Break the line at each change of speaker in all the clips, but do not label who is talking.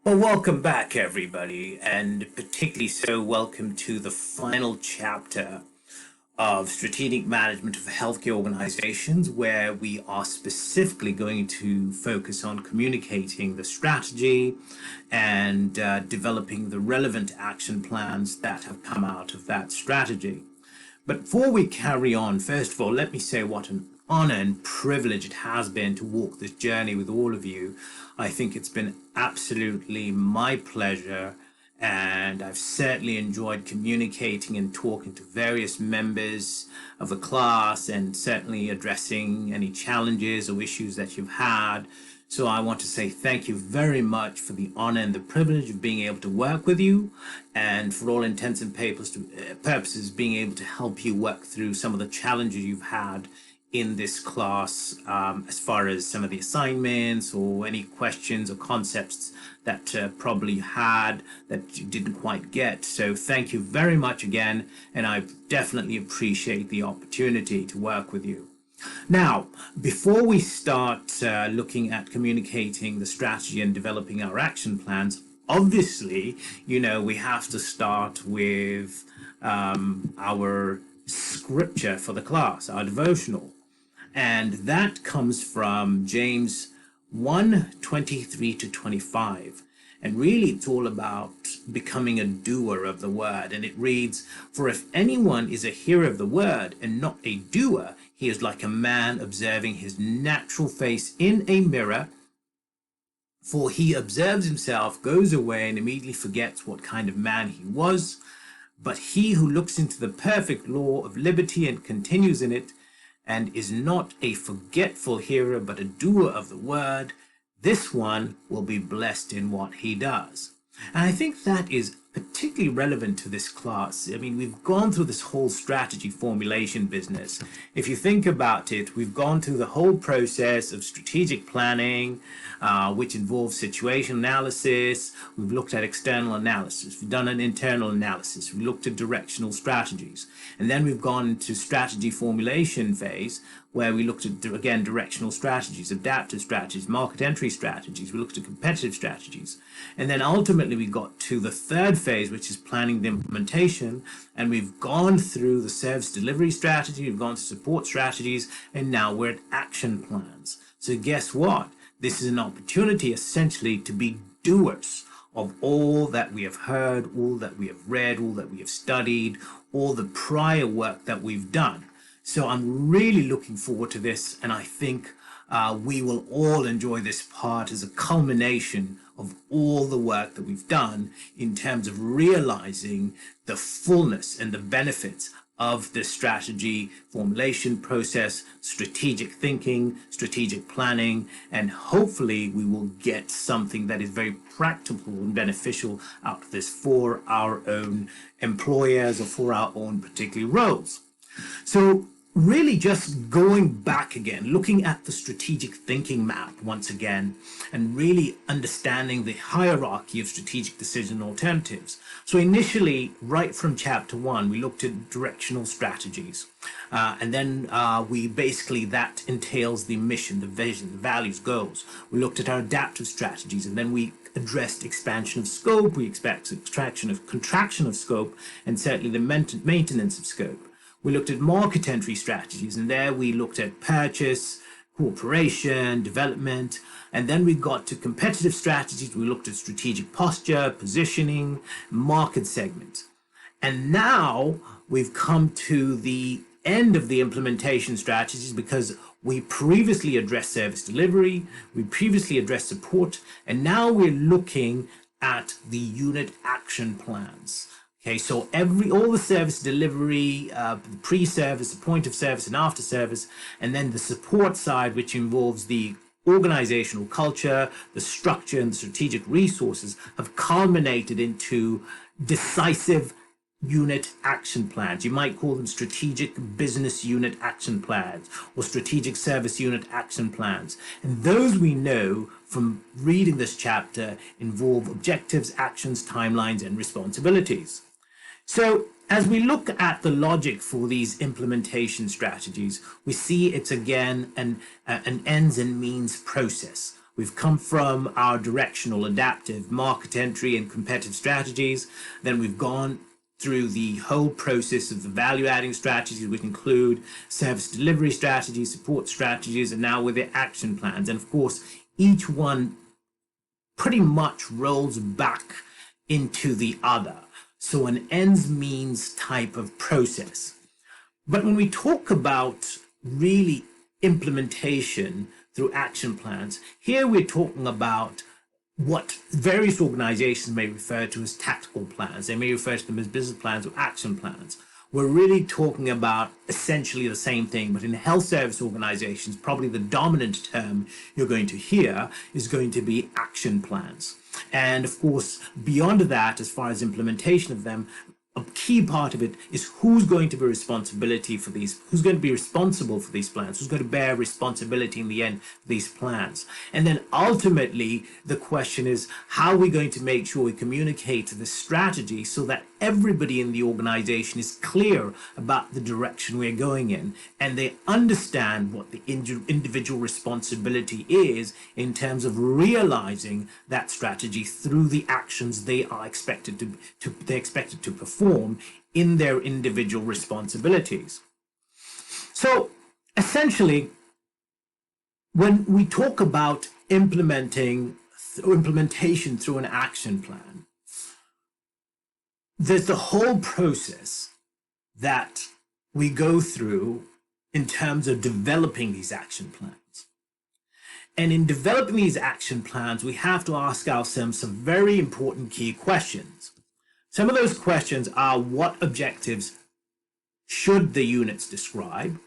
Well, welcome back, everybody, and particularly so welcome to the final chapter of strategic management of healthcare organizations, where we are specifically going to focus on communicating the strategy and developing the relevant action plans that have come out of that strategy. But before we carry on, first of all, let me say what an honor and privilege it has been to walk this journey with all of you. I think it's been absolutely my pleasure, and I've certainly enjoyed communicating and talking to various members of the class and certainly addressing any challenges or issues that you've had. So I want to say thank you very much for the honor and the privilege of being able to work with you, and for all intents and purposes, being able to help you work through some of the challenges you've had in this class, as far as some of the assignments or any questions or concepts that probably you had that you didn't quite get. So thank you very much again, and I definitely appreciate the opportunity to work with you. Now, before we start looking at communicating the strategy and developing our action plans, obviously, we have to start with our scripture for the class, our devotional. And that comes from James 1:23 to 25. And really, it's all about becoming a doer of the word. And it reads, "For if anyone is a hearer of the word and not a doer, he is like a man observing his natural face in a mirror. For he observes himself, goes away, and immediately forgets what kind of man he was. But he who looks into the perfect law of liberty and continues in it, and is not a forgetful hearer, but a doer of the word, this one will be blessed in what he does." And I think that is particularly relevant to this class. I mean, we've gone through this whole strategy formulation business. If you think about it, we've gone through the whole process of strategic planning, which involves situation analysis. We've looked at external analysis. We've done an internal analysis. We looked at directional strategies. And then we've gone into strategy formulation phase, where we looked at, again, directional strategies, adaptive strategies, market entry strategies. We looked at competitive strategies. And then ultimately we got to the third phase, which is planning the implementation. And we've gone through the service delivery strategy, we've gone to support strategies, and now we're at action plans. So guess what? This is an opportunity essentially to be doers of all that we have heard, all that we have read, all that we have studied, all the prior work that we've done. So I'm really looking forward to this, and I think we will all enjoy this part as a culmination of all the work that we've done in terms of realizing the fullness and the benefits of the strategy formulation process, strategic thinking, strategic planning, and hopefully we will get something that is very practical and beneficial out of this for our own employers or for our own particular roles. So really just going back again, looking at the strategic thinking map once again, and really understanding the hierarchy of strategic decision alternatives. So initially, right from chapter 1, we looked at directional strategies. And then that entails the mission, the vision, the values, goals. We looked at our adaptive strategies, and then we addressed expansion of scope, we expect contraction of scope, and certainly the maintenance of scope. We looked at market entry strategies, and there we looked at purchase, cooperation, development, and then we got to competitive strategies. We looked at strategic posture, positioning, market segment. And now we've come to the end of the implementation strategies, because we previously addressed service delivery, we previously addressed support, and now we're looking at the unit action plans. Okay, so all the service delivery, the pre-service, the point of service and after service, and then the support side, which involves the organizational culture, the structure, and the strategic resources, have culminated into decisive unit action plans. You might call them strategic business unit action plans or strategic service unit action plans. And those, we know from reading this chapter, involve objectives, actions, timelines, and responsibilities. So as we look at the logic for these implementation strategies, we see it's again an ends and means process. We've come from our directional, adaptive, market entry, and competitive strategies. Then we've gone through the whole process of the value-adding strategies, which include service delivery strategies, support strategies, and now with the action plans. And of course, each one pretty much rolls back into the other. So an ends means type of process. But when we talk about really implementation through action plans, here we're talking about what various organizations may refer to as tactical plans. They may refer to them as business plans or action plans. We're really talking about essentially the same thing, but in health service organizations, probably the dominant term you're going to hear is going to be action plans. And of course, beyond that, as far as implementation of them, a key part of it is who's going to be responsibility for these, who's going to be responsible for these plans, who's going to bear responsibility in the end for these plans. And then ultimately, the question is, how are we going to make sure we communicate the strategy so that everybody in the organization is clear about the direction we're going in, and they understand what the individual responsibility is in terms of realizing that strategy through the actions they are expected to perform in their individual responsibilities. So essentially, when we talk about implementation through an action plan, there's the whole process that we go through in terms of developing these action plans. And in developing these action plans, we have to ask ourselves some very important key questions. Some of those questions are: what objectives should the units describe?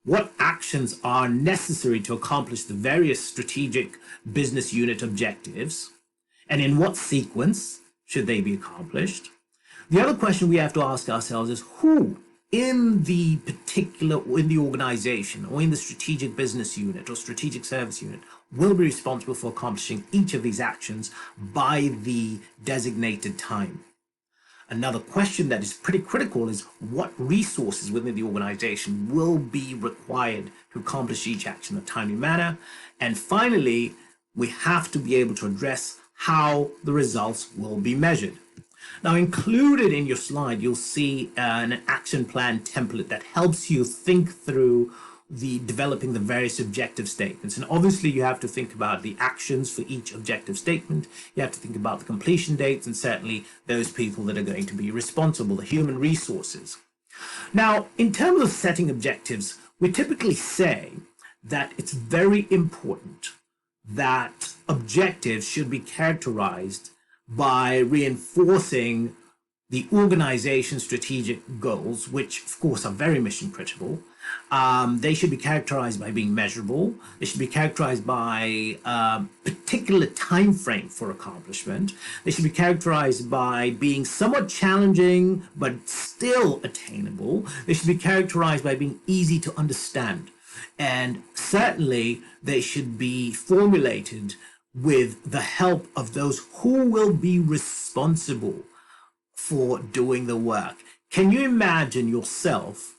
What actions are necessary to accomplish the various strategic business unit objectives? And in what sequence should they be accomplished? The other question we have to ask ourselves is who in the particular, or in the organization, or in the strategic business unit or strategic service unit will be responsible for accomplishing each of these actions by the designated time. Another question that is pretty critical is what resources within the organization will be required to accomplish each action in a timely manner. And finally, we have to be able to address how the results will be measured. Now, included in your slide, you'll see an action plan template that helps you think through developing the various objective statements. And obviously, you have to think about the actions for each objective statement. You have to think about the completion dates and certainly those people that are going to be responsible, the human resources. Now, in terms of setting objectives, we typically say that it's very important that objectives should be characterized by reinforcing the organization's strategic goals, which of course are very mission critical. They should be characterized by being measurable. They should be characterized by a particular time frame for accomplishment. They should be characterized by being somewhat challenging, but still attainable. They should be characterized by being easy to understand. And certainly they should be formulated with the help of those who will be responsible for doing the work. Can you imagine yourself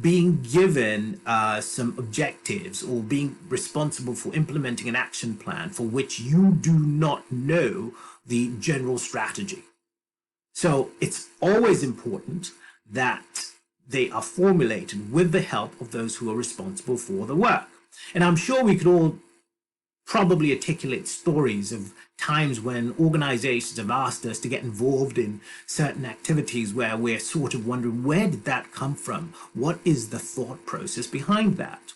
being given some objectives or being responsible for implementing an action plan for which you do not know the general strategy? So it's always important that they are formulated with the help of those who are responsible for the work. And I'm sure we could all probably articulate stories of times when organizations have asked us to get involved in certain activities where we're sort of wondering, where did that come from? What is the thought process behind that?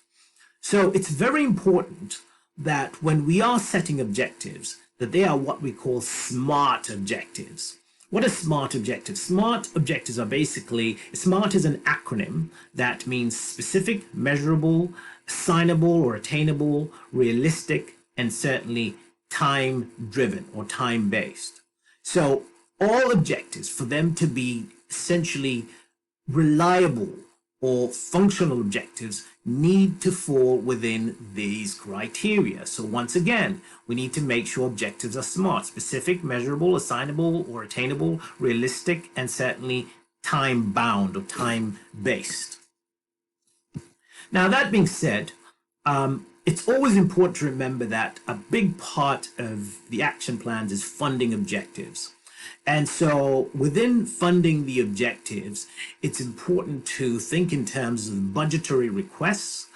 So it's very important that when we are setting objectives, that they are what we call SMART objectives. What are SMART objectives? SMART objectives are basically, SMART is an acronym that means specific, measurable, assignable or attainable, realistic, and certainly time-driven or time-based. So all objectives, for them to be essentially reliable or functional objectives, need to fall within these criteria. So once again, we need to make sure objectives are SMART: specific, measurable, assignable or attainable, realistic, and certainly time-bound or time-based. Now, that being said, it's always important to remember that a big part of the action plans is funding objectives. And so within funding the objectives, it's important to think in terms of budgetary requests,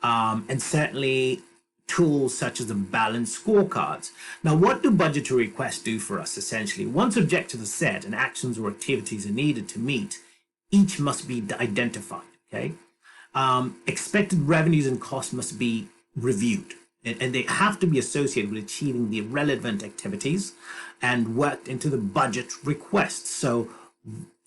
and certainly tools such as the balanced scorecards. Now, what do budgetary requests do for us essentially? Once objectives are set and actions or activities are needed to meet, each must be identified, okay? Expected revenues and costs must be reviewed, and they have to be associated with achieving the relevant activities and worked into the budget requests. So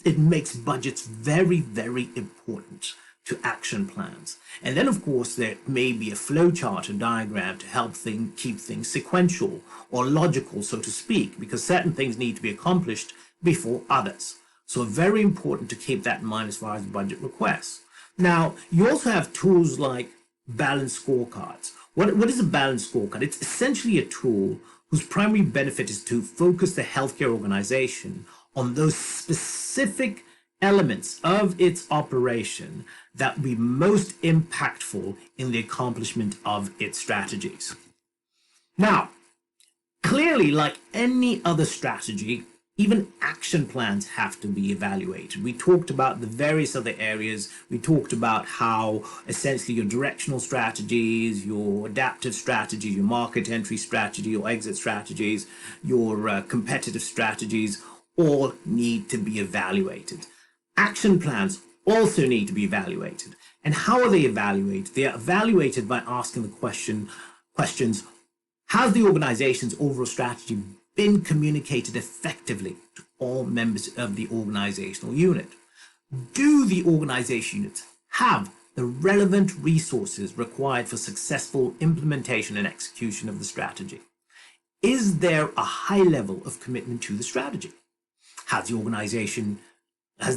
it makes budgets very, very important to action plans. And then, of course, there may be a flow chart or diagram to help keep things sequential or logical, so to speak, because certain things need to be accomplished before others. So very important to keep that in mind as far as budget requests. Now, you also have tools like balanced scorecards. What is a balanced scorecard? It's essentially a tool whose primary benefit is to focus the healthcare organization on those specific elements of its operation that will be most impactful in the accomplishment of its strategies. Now, clearly, like any other strategy, even action plans have to be evaluated. We talked about the various other areas. We talked about how essentially your directional strategies, your adaptive strategies, your market entry strategy, your exit strategies, your competitive strategies all need to be evaluated. Action plans also need to be evaluated. And how are they evaluated? They are evaluated by asking the questions, has the organization's overall strategy been communicated effectively to all members of the organizational unit? Do the organization units have the relevant resources required for successful implementation and execution of the strategy? Is there a high level of commitment to the strategy? Has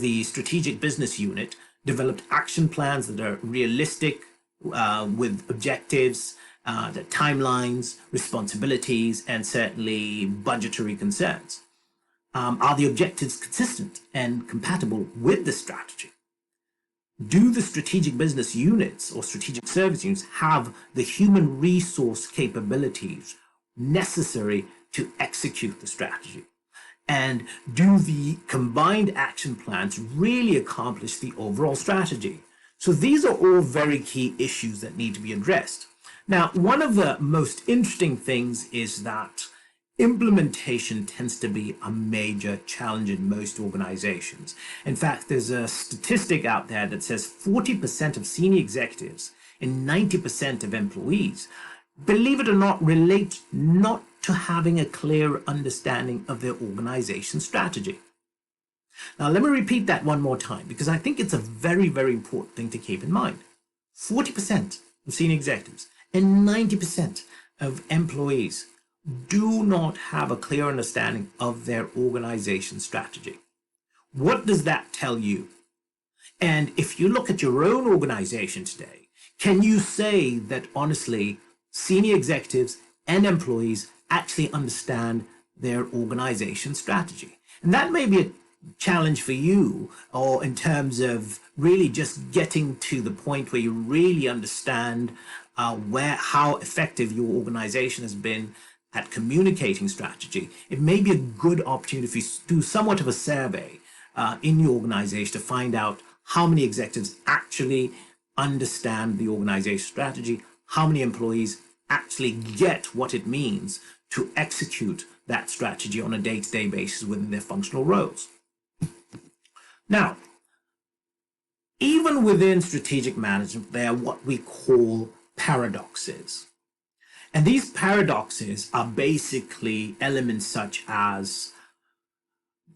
the strategic business unit developed action plans that are realistic, with objectives, the timelines, responsibilities, and certainly budgetary concerns? Are the objectives consistent and compatible with the strategy? Do the strategic business units or strategic service units have the human resource capabilities necessary to execute the strategy? And do the combined action plans really accomplish the overall strategy? So these are all very key issues that need to be addressed. Now, one of the most interesting things is that implementation tends to be a major challenge in most organizations. In fact, there's a statistic out there that says 40% of senior executives and 90% of employees, believe it or not, relate not to having a clear understanding of their organization strategy. Now, let me repeat that one more time, because I think it's a very, very important thing to keep in mind. 40% of senior executives and 90% of employees do not have a clear understanding of their organization strategy. What does that tell you? And if you look at your own organization today, can you say that honestly, senior executives and employees actually understand their organization strategy? And that may be a challenge for you, or in terms of really just getting to the point where you really understand how effective your organization has been at communicating strategy. It may be a good opportunity to do somewhat of a survey in your organization to find out how many executives actually understand the organization strategy, how many employees actually get what it means to execute that strategy on a day-to-day basis within their functional roles. Now, even within strategic management, there are what we call paradoxes. And these paradoxes are basically elements such as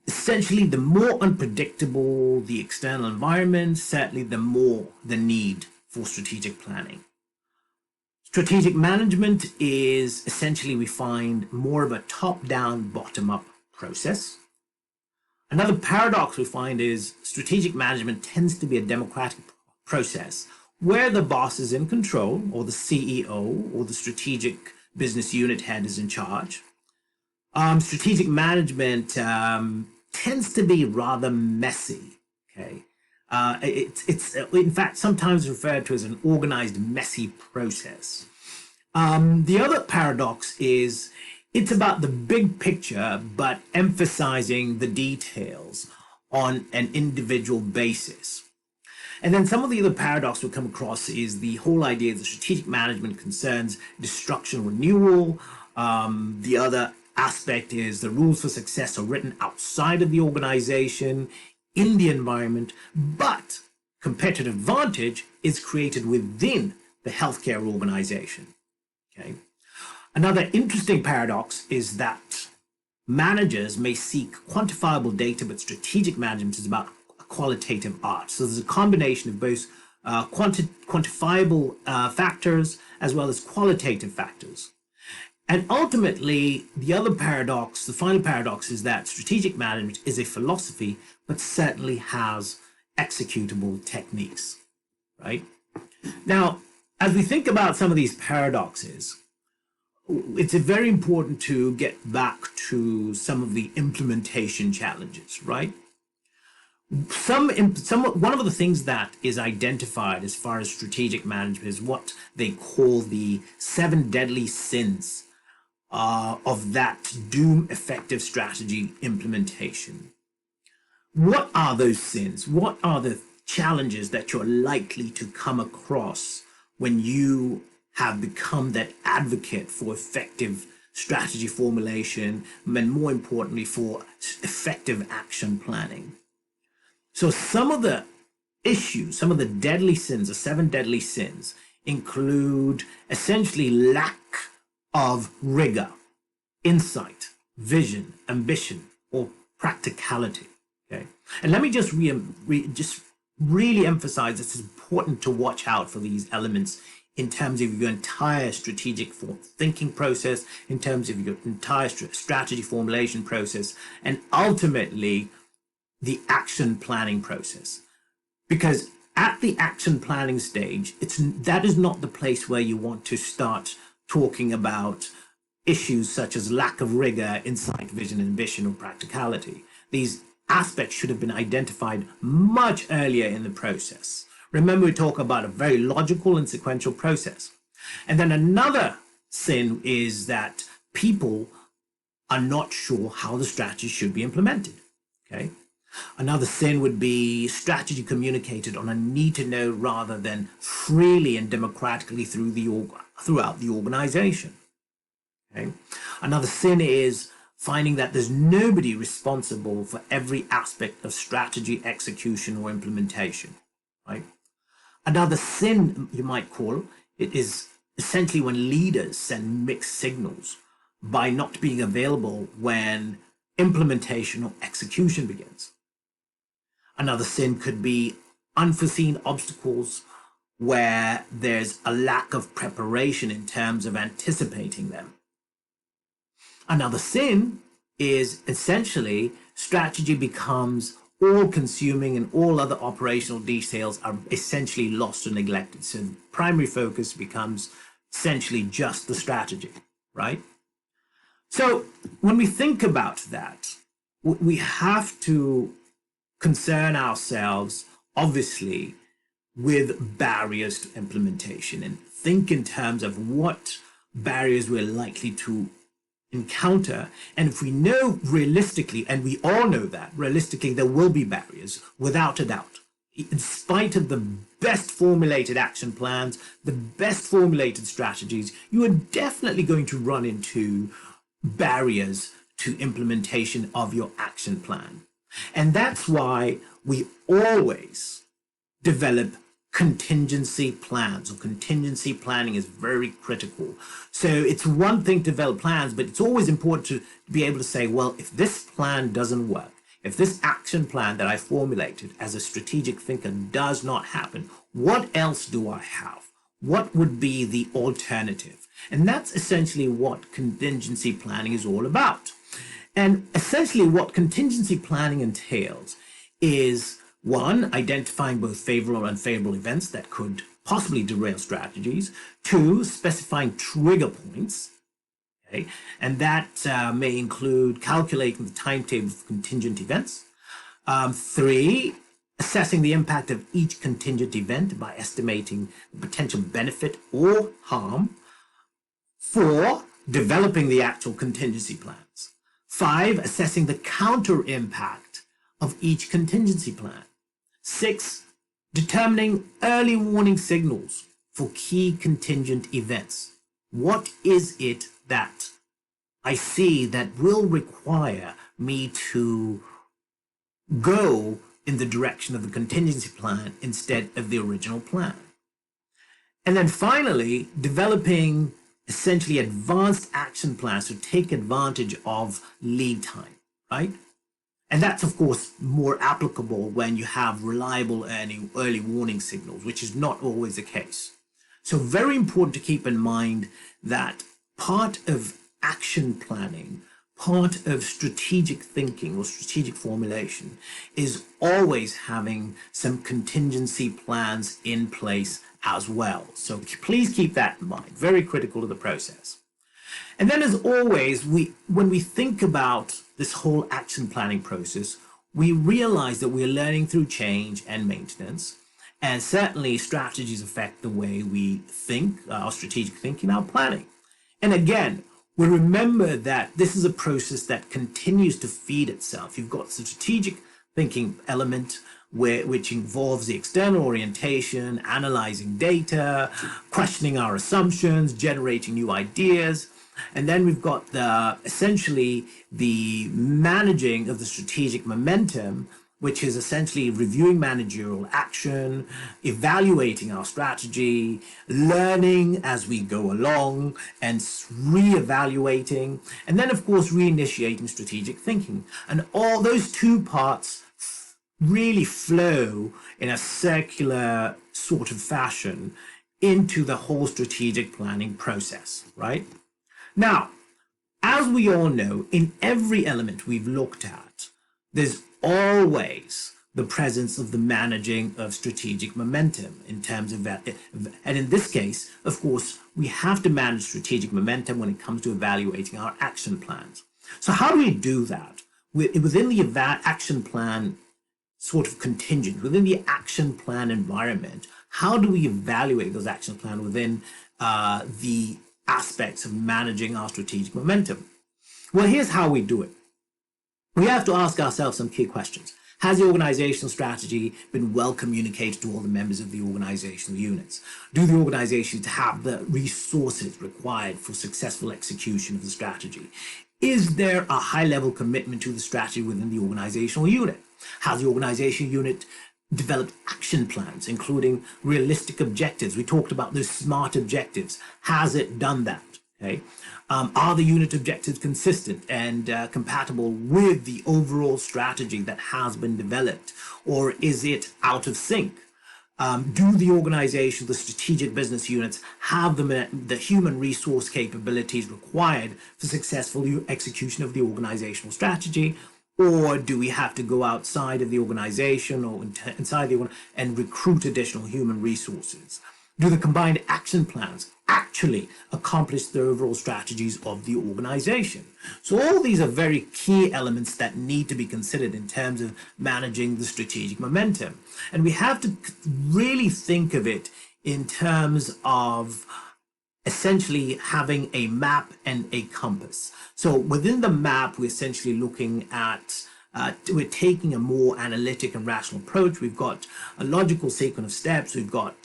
essentially the more unpredictable the external environment, certainly the more the need for strategic planning. Strategic management is essentially, we find, more of a top-down, bottom-up process. Another paradox we find is strategic management tends to be a democratic process where the boss is in control, or the CEO, or the strategic business unit head is in charge. Strategic management tends to be rather messy. Okay, it's in fact sometimes referred to as an organized, messy process. The other paradox is it's about the big picture, but emphasizing the details on an individual basis. And then some of the other paradox we come across is the whole idea that strategic management concerns destruction renewal. The other aspect is the rules for success are written outside of the organization, in the environment, but competitive advantage is created within the healthcare organization. Okay. Another interesting paradox is that managers may seek quantifiable data, but strategic management is about qualitative art. So there's a combination of both quantifiable factors as well as qualitative factors. And ultimately, the other paradox, the final paradox, is that strategic management is a philosophy, but certainly has executable techniques, right? Now, as we think about some of these paradoxes, it's very important to get back to some of the implementation challenges, right? One of the things that is identified as far as strategic management is what they call the 7 deadly sins of that doom effective strategy implementation. What are those sins? What are the challenges that you're likely to come across when you have become that advocate for effective strategy formulation, and more importantly, for effective action planning? So some of the issues, some of the deadly sins, the 7 deadly sins, include essentially lack of rigor, insight, vision, ambition, or practicality. Okay, and let me just just really emphasize it's important to watch out for these elements in terms of your entire strategic thinking process, in terms of your entire strategy formulation process, and ultimately the action planning process. Because at the action planning stage, that is not the place where you want to start talking about issues such as lack of rigor, insight, vision, ambition, or practicality. These aspects should have been identified much earlier in the process. Remember, we talk about a very logical and sequential process. And then another sin is that people are not sure how the strategy should be implemented. Okay. Another sin would be strategy communicated on a need to know rather than freely and democratically throughout the organization. Okay. Another sin is finding that there's nobody responsible for every aspect of strategy, execution, or implementation. Right. Another sin, you might call it, is essentially when leaders send mixed signals by not being available when implementation or execution begins. Another sin could be unforeseen obstacles where there's a lack of preparation in terms of anticipating them. Another sin is essentially strategy becomes all-consuming and all other operational details are essentially lost or neglected. So the primary focus becomes essentially just the strategy, right? So when we think about that, we have to concern ourselves, obviously, with barriers to implementation and think in terms of what barriers we're likely to encounter. And if we know realistically, and we all know that realistically, there will be barriers without a doubt. In spite of the best formulated action plans, the best formulated strategies, you are definitely going to run into barriers to implementation of your action plan. And that's why we always develop contingency plans, or contingency planning is very critical. So it's one thing to develop plans, but it's always important to be able to say, well, if this plan doesn't work, if this action plan that I formulated as a strategic thinker does not happen, what else do I have? What would be the alternative? And that's essentially what contingency planning is all about. And essentially what contingency planning entails is, one, identifying both favorable and unfavorable events that could possibly derail strategies. Two, specifying trigger points. Okay? And that may include calculating the timetable of contingent events. Three, assessing the impact of each contingent event by estimating the potential benefit or harm. 4, developing the actual contingency plans. 5, assessing the counter impact of each contingency plan. 6, determining early warning signals for key contingent events. What is it that I see that will require me to go in the direction of the contingency plan instead of the original plan? And then finally, developing essentially advanced action plans to take advantage of lead time, right? And that's, of course, more applicable when you have reliable early warning signals, which is not always the case. So very important to keep in mind that part of action planning, part of strategic thinking or strategic formulation is always having some contingency plans in place as well. So please keep that in mind, very critical to the process. And then as always, when we think about this whole action planning process, we realize that we're learning through change and maintenance. And certainly strategies affect the way we think, our strategic thinking, our planning. And again, we remember that this is a process that continues to feed itself. You've got the strategic thinking element, which involves the external orientation, analyzing data, questioning our assumptions, generating new ideas. And then we've got essentially the managing of the strategic momentum, which is essentially reviewing managerial action, evaluating our strategy, learning as we go along, and re-evaluating, and then, of course, reinitiating strategic thinking. And all those two parts really flow in a circular sort of fashion into the whole strategic planning process, right? Now, as we all know, in every element we've looked at, there's always the presence of the managing of strategic momentum in terms of that. And in this case, of course, we have to manage strategic momentum when it comes to evaluating our action plans. So how do we do that? Within the action plan sort of contingent, within the action plan environment, how do we evaluate those action plans within the aspects of managing our strategic momentum? Well, here's how we do it. We have to ask ourselves some key questions. Has the organizational strategy been well communicated to all the members of the organizational units? Do the organizations have the resources required for successful execution of the strategy? Is there a high-level commitment to the strategy within the organizational unit? Has the organizational unit developed action plans, including realistic objectives? We talked about those SMART objectives. Has it done that? Okay. Are the unit objectives consistent and compatible with the overall strategy that has been developed, or is it out of sync? Do the organization, the strategic business units, have the human resource capabilities required for successful execution of the organizational strategy? Or do we have to go outside of the organization or inside the organization and recruit additional human resources? Do the combined action plans actually accomplish the overall strategies of the organization? So all these are very key elements that need to be considered in terms of managing the strategic momentum. And we have to really think of it in terms of essentially having a map and a compass. So within the map, we're essentially looking at we're taking a more analytic and rational approach. We've got a logical sequence of steps. We've got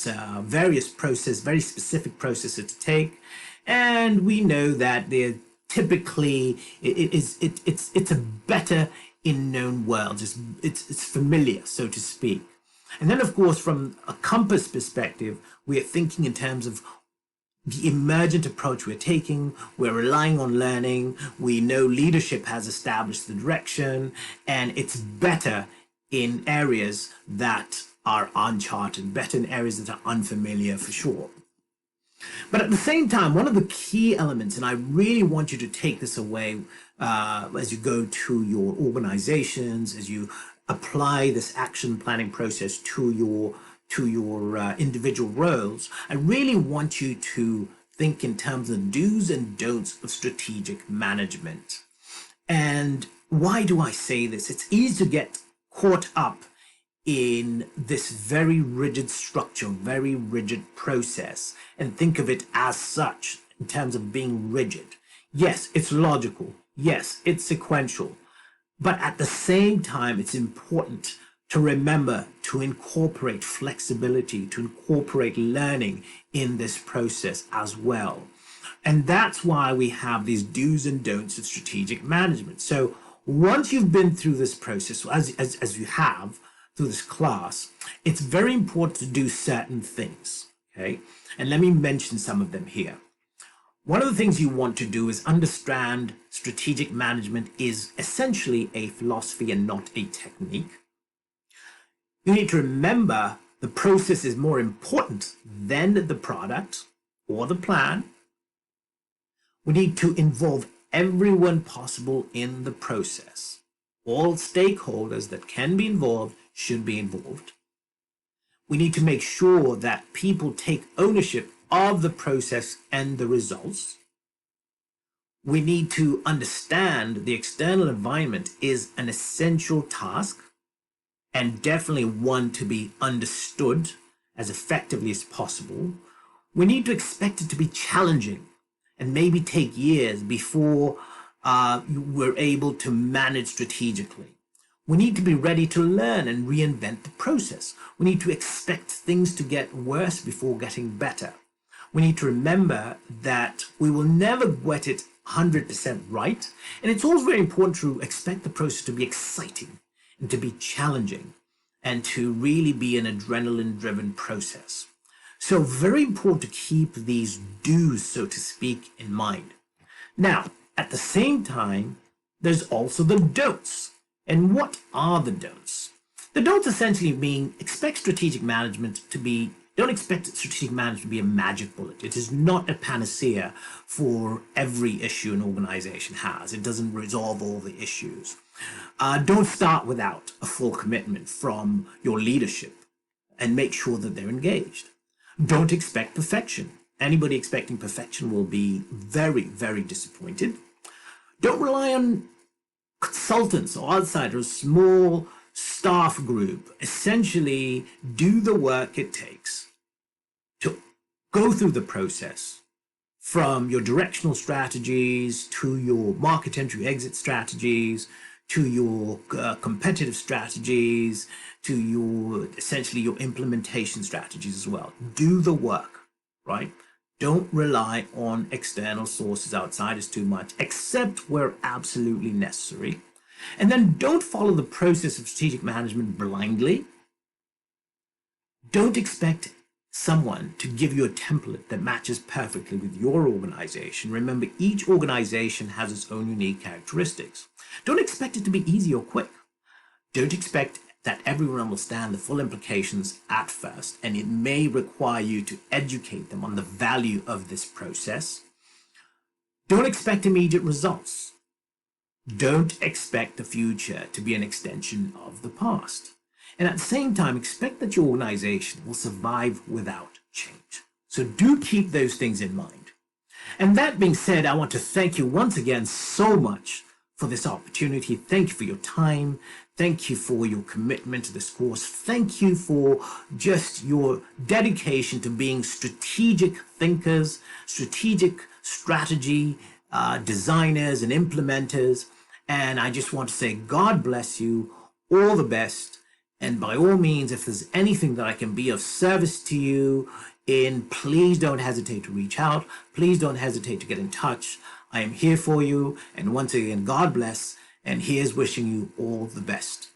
very specific processes to take, and we know that they're typically it's a better in known world. It's familiar, so to speak. And then, of course, from a compass perspective, we're thinking in terms of the emergent approach we're taking. We're relying on learning. We know leadership has established the direction, and it's better in areas that are uncharted, better in areas that are unfamiliar for sure. But at the same time, one of the key elements, and I really want you to take this away as you go to your organizations, as you apply this action planning process to your individual roles, I really want you to think in terms of do's and don'ts of strategic management. And why do I say this? It's easy to get caught up in this very rigid structure, very rigid process, and think of it as such. in terms of being rigid. Yes, it's logical. Yes, it's sequential. But at the same time, it's important to remember to incorporate flexibility, to incorporate learning in this process as well. And that's why we have these do's and don'ts of strategic management. So once you've been through this process, as you have through this class, it's very important to do certain things. Okay. And let me mention some of them here. One of the things you want to do is understand strategic management is essentially a philosophy and not a technique. You need to remember the process is more important than the product or the plan. We need to involve everyone possible in the process. All stakeholders that can be involved should be involved. We need to make sure that people take ownership of the process and the results. We need to understand the external environment is an essential task and definitely one to be understood as effectively as possible. We need to expect it to be challenging and maybe take years before we're able to manage strategically. We need to be ready to learn and reinvent the process. We need to expect things to get worse before getting better. We need to remember that we will never get it 100% right. And it's also very important to expect the process to be exciting and to be challenging and to really be an adrenaline-driven process. So very important to keep these do's, so to speak, in mind. Now, at the same time, there's also the don'ts. And what are the don'ts? The don'ts essentially mean don't expect strategic management to be a magic bullet. It is not a panacea for every issue an organization has. It doesn't resolve all the issues. Don't start without a full commitment from your leadership and make sure that they're engaged. Don't expect perfection. Anybody expecting perfection will be very, very disappointed. Don't rely on consultants or outsiders, small staff group. Essentially, do the work it takes to go through the process from your directional strategies to your market entry exit strategies to your competitive strategies to your essentially your implementation strategies as well. Do the work, right? Don't rely on external sources, outsiders too much, except where absolutely necessary. And then don't follow the process of strategic management blindly. Don't expect someone to give you a template that matches perfectly with your organization. Remember, each organization has its own unique characteristics. Don't expect it to be easy or quick. Don't expect that everyone will understand the full implications at first, and it may require you to educate them on the value of this process. Don't expect immediate results. Don't expect the future to be an extension of the past. And at the same time, expect that your organization will survive without change. So do keep those things in mind. And that being said, I want to thank you once again so much for this opportunity. Thank you for your time. Thank you for your commitment to this course. Thank you for just your dedication to being strategic thinkers, strategic strategy designers and implementers. And I just want to say, God bless you, all the best. And by all means, if there's anything that I can be of service to you in, please don't hesitate to reach out. Please don't hesitate to get in touch. I am here for you. And once again, God bless. And here's wishing you all the best.